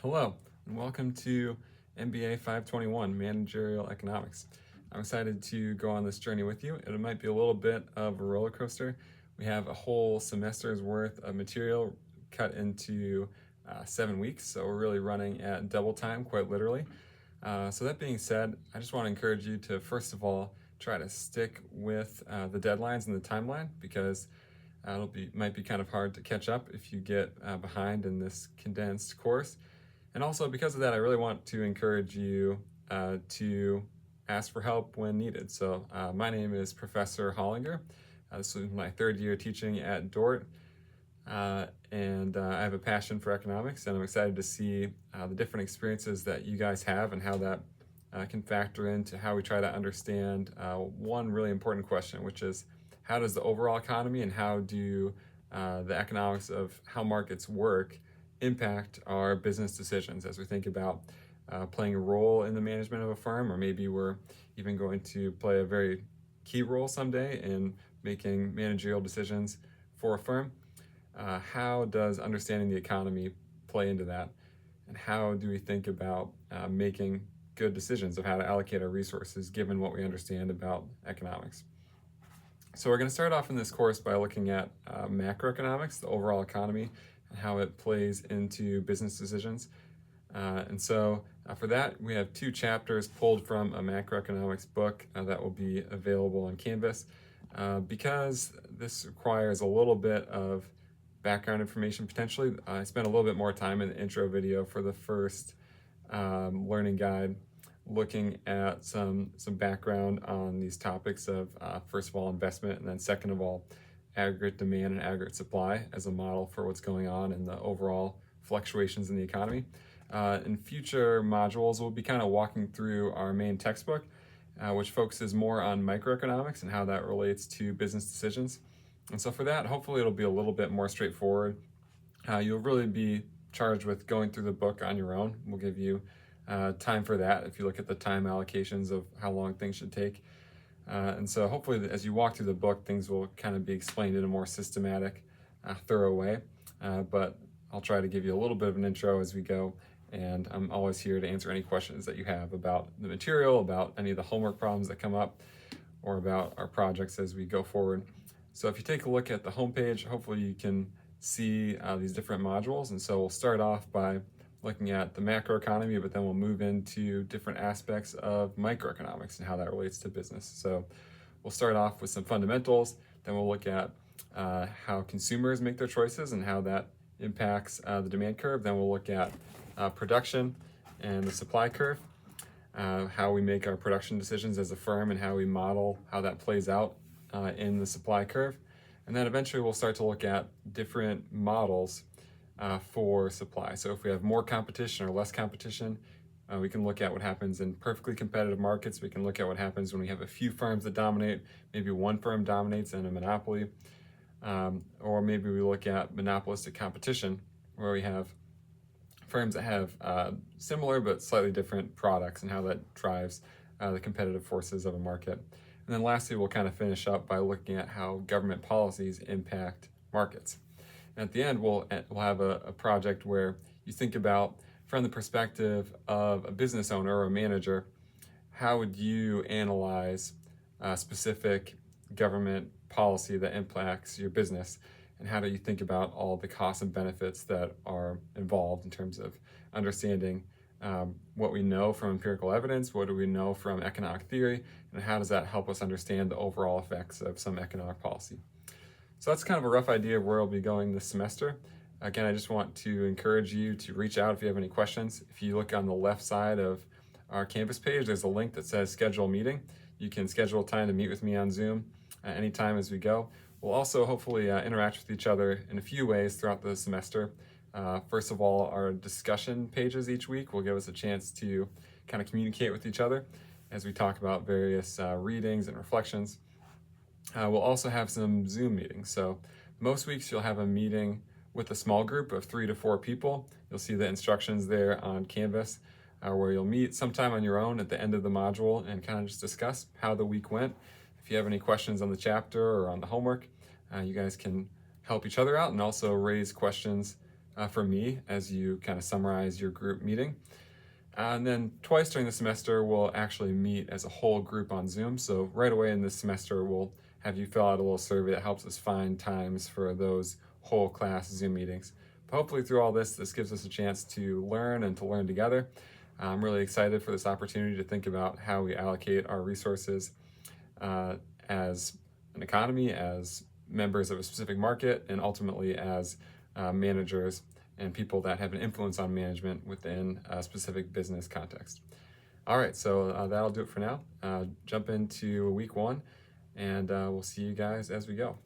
Hello, and welcome to MBA521, Managerial Economics. I'm excited to go on this journey with you. It might be a little bit of a roller coaster. We have a whole semester's worth of material cut into 7 weeks, so we're really running at double time, quite literally. So that being said, I just want to encourage you to, first of all, try to stick with the deadlines and the timeline, because might be kind of hard to catch up if you get behind in this condensed course. And also, because of that, I really want to encourage you to ask for help when needed. So my name is Professor Hollinger. This is my third year teaching at Dort. And I have a passion for economics, and I'm excited to see the different experiences that you guys have and how that can factor into how we try to understand one really important question, which is how does the overall economy and how do the economics of how markets work impact our business decisions as we think about playing a role in the management of a firm, or maybe we're even going to play a very key role someday in making managerial decisions for a firm. How does understanding the economy play into that? And how do we think about making good decisions of how to allocate our resources given what we understand about economics? So we're going to start off in this course by looking at macroeconomics, the overall economy, and how it plays into business decisions. And so for that, we have 2 chapters pulled from a macroeconomics book that will be available on Canvas. Because this requires a little bit of background information potentially, I spent a little bit more time in the intro video for the first learning guide, looking at some background on these topics of first of all investment, and then second of all aggregate demand and aggregate supply as a model for what's going on in the overall fluctuations in the economy. In future modules, we'll be kind of walking through our main textbook, which focuses more on microeconomics and how that relates to business decisions. And so for that, hopefully it'll be a little bit more straightforward. You'll really be charged with going through the book on your own. We'll give you time for that if you look at the time allocations of how long things should take. And so hopefully as you walk through the book, things will kind of be explained in a more systematic, thorough way. But I'll try to give you a little bit of an intro as we go. And I'm always here to answer any questions that you have about the material, about any of the homework problems that come up, or about our projects as we go forward. So if you take a look at the homepage, hopefully you can see these different modules. And so we'll start off by looking at the macroeconomy, but then we'll move into different aspects of microeconomics and how that relates to business. So we'll start off with some fundamentals, then we'll look at how consumers make their choices and how that impacts the demand curve. Then we'll look at production and the supply curve, how we make our production decisions as a firm and how we model how that plays out in the supply curve. And then eventually we'll start to look at different models for supply. So if we have more competition or less competition, we can look at what happens in perfectly competitive markets. We can look at what happens when we have a few firms that dominate, maybe one firm dominates in a monopoly, or maybe we look at monopolistic competition where we have firms that have similar but slightly different products and how that drives the competitive forces of a market. And then lastly, we'll kind of finish up by looking at how government policies impact markets. And at the end, we'll have a project where you think about, from the perspective of a business owner or a manager, how would you analyze a specific government policy that impacts your business? And how do you think about all the costs and benefits that are involved in terms of understanding what we know from empirical evidence, what do we know from economic theory, and how does that help us understand the overall effects of some economic policy? So that's kind of a rough idea of where we'll be going this semester. Again, I just want to encourage you to reach out if you have any questions. If you look on the left side of our Canvas page, there's a link that says schedule a meeting. You can schedule time to meet with me on Zoom anytime as we go. We'll also hopefully interact with each other in a few ways throughout the semester. First of all, our discussion pages each week will give us a chance to kind of communicate with each other as we talk about various readings and reflections. We'll also have some Zoom meetings. So most weeks you'll have a meeting with a small group of 3 to 4 people. You'll see the instructions there on Canvas where you'll meet sometime on your own at the end of the module and kind of just discuss how the week went. If you have any questions on the chapter or on the homework, you guys can help each other out and also raise questions for me as you kind of summarize your group meeting. And then twice during the semester, we'll actually meet as a whole group on Zoom. So right away in this semester, we'll have you fill out a little survey that helps us find times for those whole class Zoom meetings. But hopefully through all this gives us a chance to learn and to learn together. I'm really excited for this opportunity to think about how we allocate our resources as an economy, as members of a specific market, and ultimately as managers and people that have an influence on management within a specific business context. All right, so that'll do it for now. Jump into week one, and we'll see you guys as we go.